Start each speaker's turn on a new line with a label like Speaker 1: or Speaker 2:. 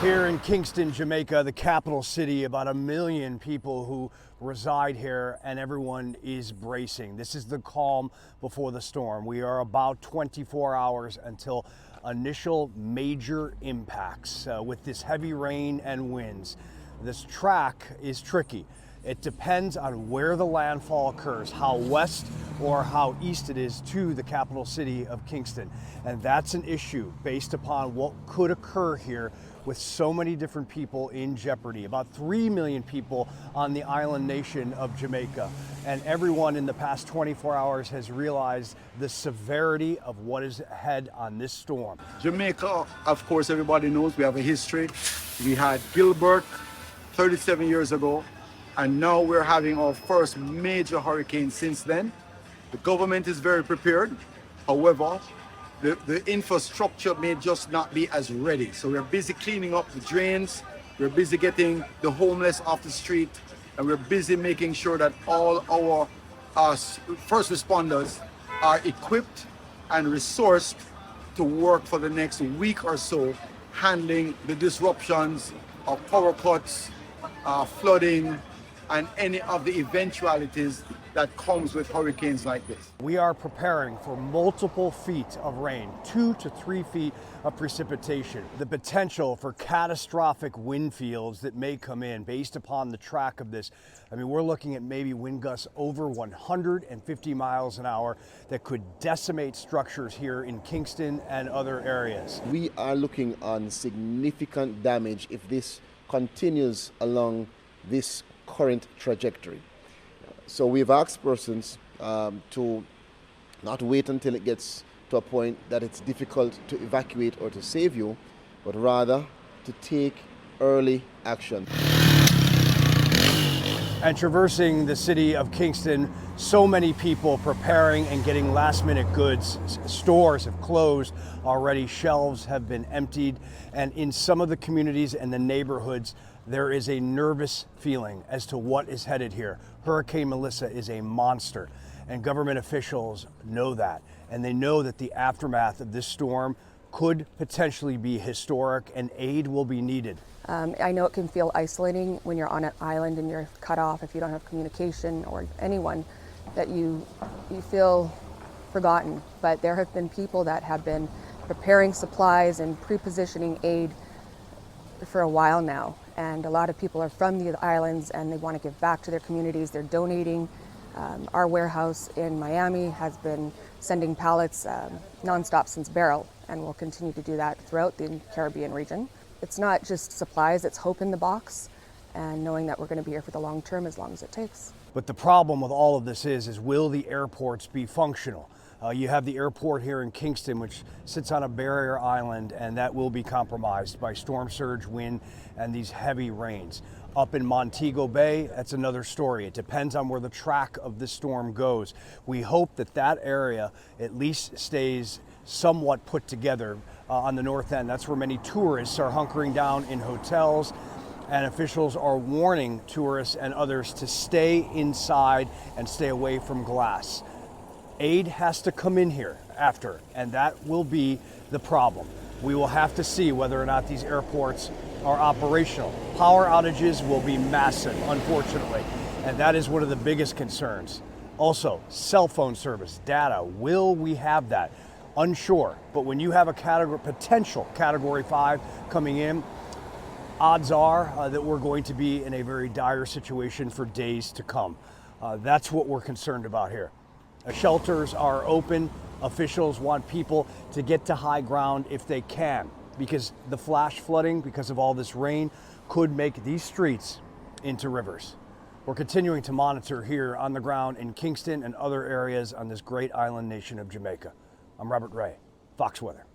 Speaker 1: Here in Kingston, Jamaica, the capital city, about 1 million people who reside here, and everyone is bracing. This is the calm before the storm. We are about 24 hours until initial major impacts with this heavy rain and winds. This track is tricky. It depends on where the landfall occurs, how west or how east it is to the capital city of Kingston. And that's an issue based upon what could occur here with so many different people in jeopardy. About 3 million people on the island nation of Jamaica. And everyone in the past 24 hours has realized the severity of what is ahead on this storm.
Speaker 2: Jamaica, of course, everybody knows we have a history. We had Gilbert 37 years ago. And now we're having our first major hurricane since then. The government is very prepared. However, the infrastructure may just not be as ready. So we're busy cleaning up the drains. We're busy getting the homeless off the street. And we're busy making sure that all our first responders are equipped and resourced to work for the next week or so, handling the disruptions of power cuts, flooding, and any of the eventualities that comes with hurricanes like this.
Speaker 1: We are preparing for multiple feet of rain, 2 to 3 feet of precipitation. The potential for catastrophic wind fields that may come in based upon the track of this. I mean, we're looking at maybe wind gusts over 150 miles an hour that could decimate structures here in Kingston and other areas.
Speaker 3: We are looking on significant damage if this continues along this current trajectory. So we've asked persons to not wait until it gets to a point that it's difficult to evacuate or to save you, but rather to take early action.
Speaker 1: And traversing the city of Kingston, so many people preparing and getting last minute goods. Stores have closed already, shelves have been emptied, and in some of the communities and the neighborhoods, there is a nervous feeling as to what is headed here. Hurricane Melissa is a monster, and government officials know that. And they know that the aftermath of this storm could potentially be historic, and aid will be needed.
Speaker 4: I know it can feel isolating when you're on an island and you're cut off, if you don't have communication or anyone, that you feel forgotten. But there have been people that have been preparing supplies and pre-positioning aid for a while now. And a lot of people are from the islands and they want to give back to their communities. They're donating. Our warehouse in Miami has been sending pallets nonstop since Beryl, and will continue to do that throughout the Caribbean region. It's not just supplies, it's hope in the box, and knowing that we're going to be here for the long term as long as it takes.
Speaker 1: But the problem with all of this is will the airports be functional? You have the airport here in Kingston, which sits on a barrier island, and that will be compromised by storm surge, wind, and these heavy rains. Up in Montego Bay, that's another story. It depends on where the track of the storm goes. We hope that that area at least stays somewhat put together on the north end. That's where many tourists are hunkering down in hotels, and officials are warning tourists and others to stay inside and stay away from glass. Aid has to come in here after, and that will be the problem. We will have to see whether or not these airports are operational. Power outages will be massive, unfortunately, and that is one of the biggest concerns. Also, cell phone service, data, will we have that? Unsure, but when you have a potential Category 5 coming in, odds are that we're going to be in a very dire situation for days to come. That's what we're concerned about here. Shelters are open. Officials want people to get to high ground if they can, because the flash flooding, because of all this rain, could make these streets into rivers. We're continuing to monitor here on the ground in Kingston and other areas on this great island nation of Jamaica. I'm Robert Ray, Fox Weather.